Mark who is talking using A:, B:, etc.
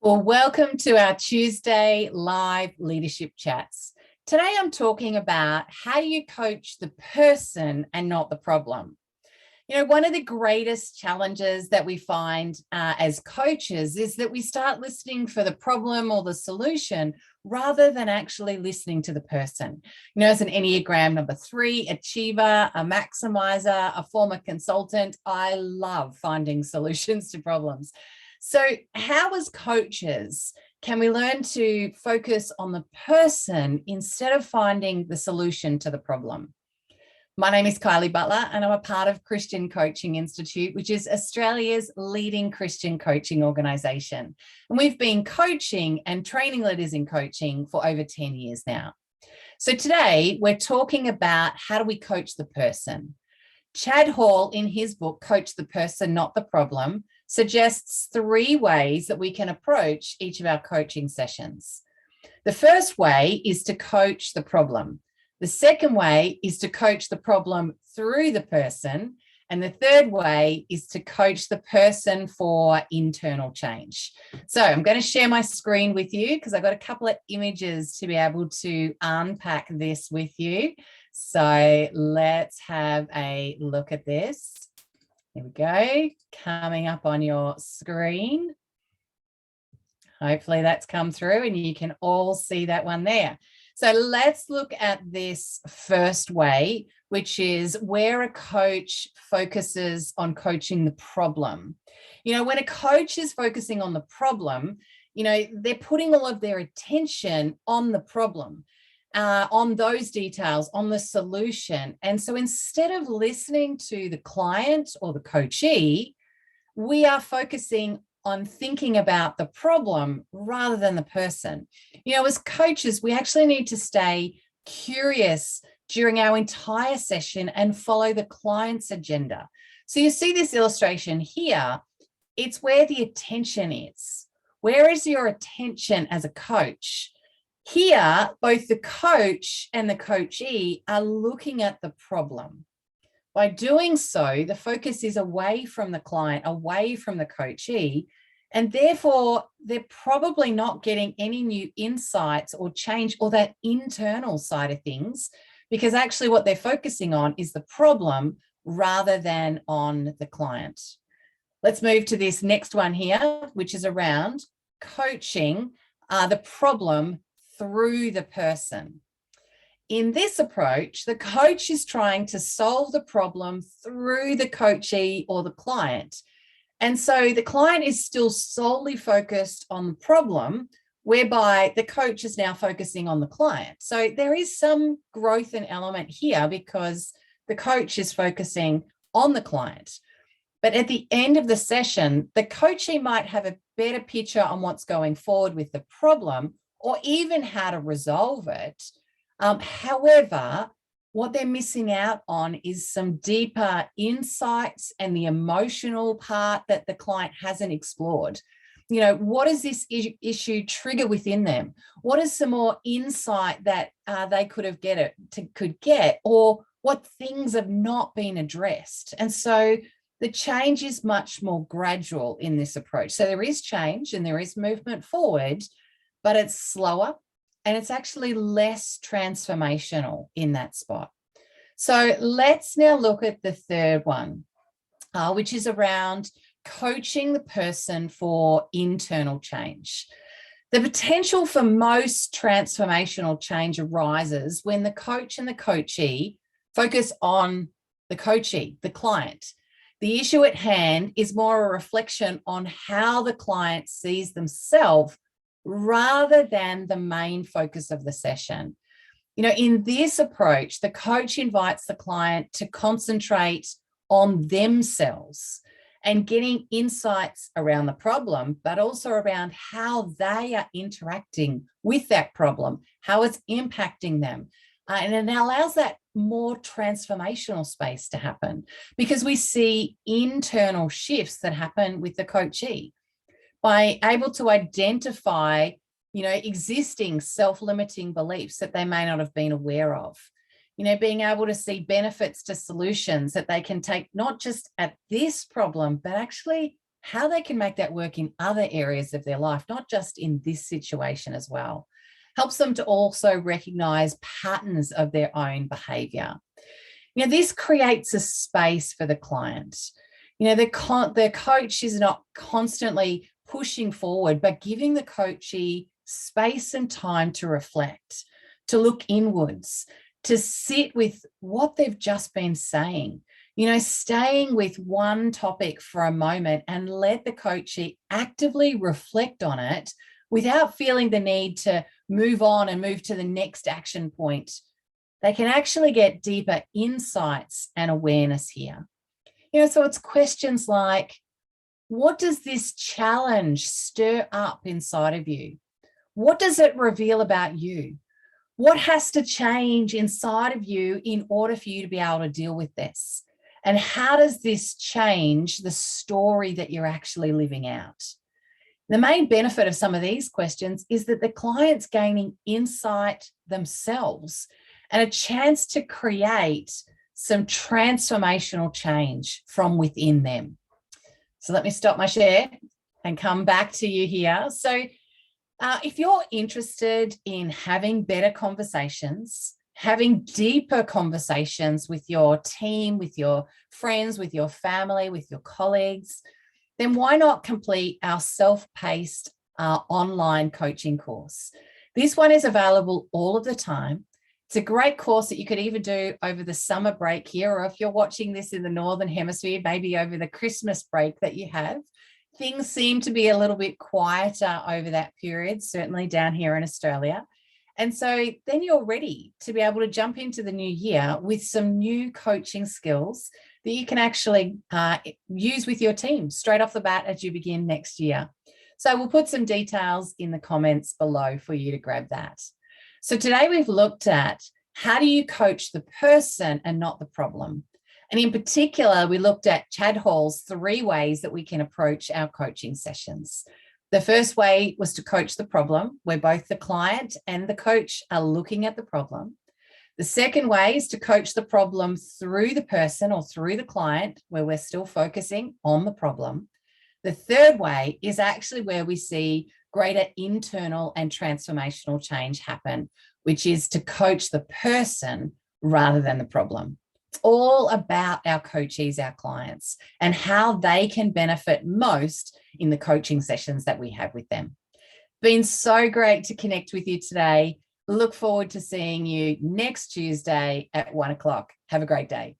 A: Well, welcome to our Tuesday live leadership chats. Today, I'm talking about how you coach the person and not the problem. You know, one of the greatest challenges that we find as coaches is that we start listening for the problem or the solution rather than actually listening to the person. You know, as an Enneagram number 3 achiever, a maximiser, a former consultant, I love finding solutions to problems. So, how as coaches can we learn to focus on the person instead of finding the solution to the problem? My name is Kylie Butler, and I'm a part of Christian Coaching Institute, which is Australia's leading Christian coaching organisation. And we've been coaching and training leaders in coaching for over 10 years now. So today we're talking about how do we coach the person. Chad Hall, in his book, Coach the Person, Not the Problem, suggests 3 ways that we can approach each of our coaching sessions. The first way is to coach the problem. The second way is to coach the problem through the person. And the third way is to coach the person for internal change. So I'm going to share my screen with you because I've got a couple of images to be able to unpack this with you. So let's have a look at this. Here we go, coming up on your screen. Hopefully that's come through and you can all see that one there. So let's look at this first way, which is where a coach focuses on coaching the problem. You know, when a coach is focusing on the problem, you know, they're putting all of their attention on the problem, on those details, on the solution. And so instead of listening to the client or the coachee, we are focusing on thinking about the problem rather than the person. You know, as coaches, we actually need to stay curious during our entire session and follow the client's agenda. So you see this illustration here, it's where the attention is. Where is your attention as a coach? Here, both the coach and the coachee are looking at the problem. By doing so, the focus is away from the client, away from the coachee, and therefore they're probably not getting any new insights or change or that internal side of things, because actually what they're focusing on is the problem rather than on the client. Let's move to this next one here, which is around coaching the problem through the person. In this approach, the coach is trying to solve the problem through the coachee or the client. And so the client is still solely focused on the problem, whereby the coach is now focusing on the client. So there is some growth and element here because the coach is focusing on the client. But at the end of the session, the coachee might have a better picture on what's going forward with the problem or even how to resolve it. However, what they're missing out on is some deeper insights and the emotional part that the client hasn't explored. You know, what does this issue trigger within them? What is some more insight that they could get, or what things have not been addressed? And so the change is much more gradual in this approach. So there is change and there is movement forward, but it's slower and it's actually less transformational in that spot. So let's now look at the third one, which is around coaching the person for internal change. The potential for most transformational change arises when the coach and the coachee focus on the coachee, the client. The issue at hand is more a reflection on how the client sees themselves rather than the main focus of the session. You know, in this approach, the coach invites the client to concentrate on themselves and getting insights around the problem, but also around how they are interacting with that problem, how it's impacting them. And it allows that more transformational space to happen because we see internal shifts that happen with the coachee. By able to identify, you know, existing self-limiting beliefs that they may not have been aware of, you know, being able to see benefits to solutions that they can take not just at this problem, but actually how they can make that work in other areas of their life, not just in this situation as well. Helps them to also recognize patterns of their own behavior. This creates a space for the client. The coach is not constantly pushing forward, but giving the coachee space and time to reflect, to look inwards, to sit with what they've just been saying. Staying with one topic for a moment and let the coachee actively reflect on it without feeling the need to move on and move to the next action point. They can actually get deeper insights and awareness here. So it's questions like, what does this challenge stir up inside of you? What does it reveal about you? What has to change inside of you in order for you to be able to deal with this? And how does this change the story that you're actually living out? The main benefit of some of these questions is that the client's gaining insight themselves and a chance to create some transformational change from within them. So let me stop my share and come back to you here. So if you're interested in having better conversations, having deeper conversations with your team, with your friends, with your family, with your colleagues, then why not complete our self-paced online coaching course? This one is available all of the time. It's a great course that you could even do over the summer break here, or if you're watching this in the Northern Hemisphere, maybe over the Christmas break that you have. Things seem to be a little bit quieter over that period, certainly down here in Australia. And so then you're ready to be able to jump into the new year with some new coaching skills that you can actually use with your team straight off the bat as you begin next year. So we'll put some details in the comments below for you to grab that. So today we've looked at how do you coach the person and not the problem. And in particular, we looked at Chad Hall's 3 ways that we can approach our coaching sessions. The first way was to coach the problem, where both the client and the coach are looking at the problem. The second way is to coach the problem through the person or through the client, where we're still focusing on the problem. The third way is actually where we see greater internal and transformational change happen, which is to coach the person rather than the problem. It's all about our coachees, our clients, and how they can benefit most in the coaching sessions that we have with them. Been so great to connect with you today. Look forward to seeing you next Tuesday at 1 o'clock. Have a great day.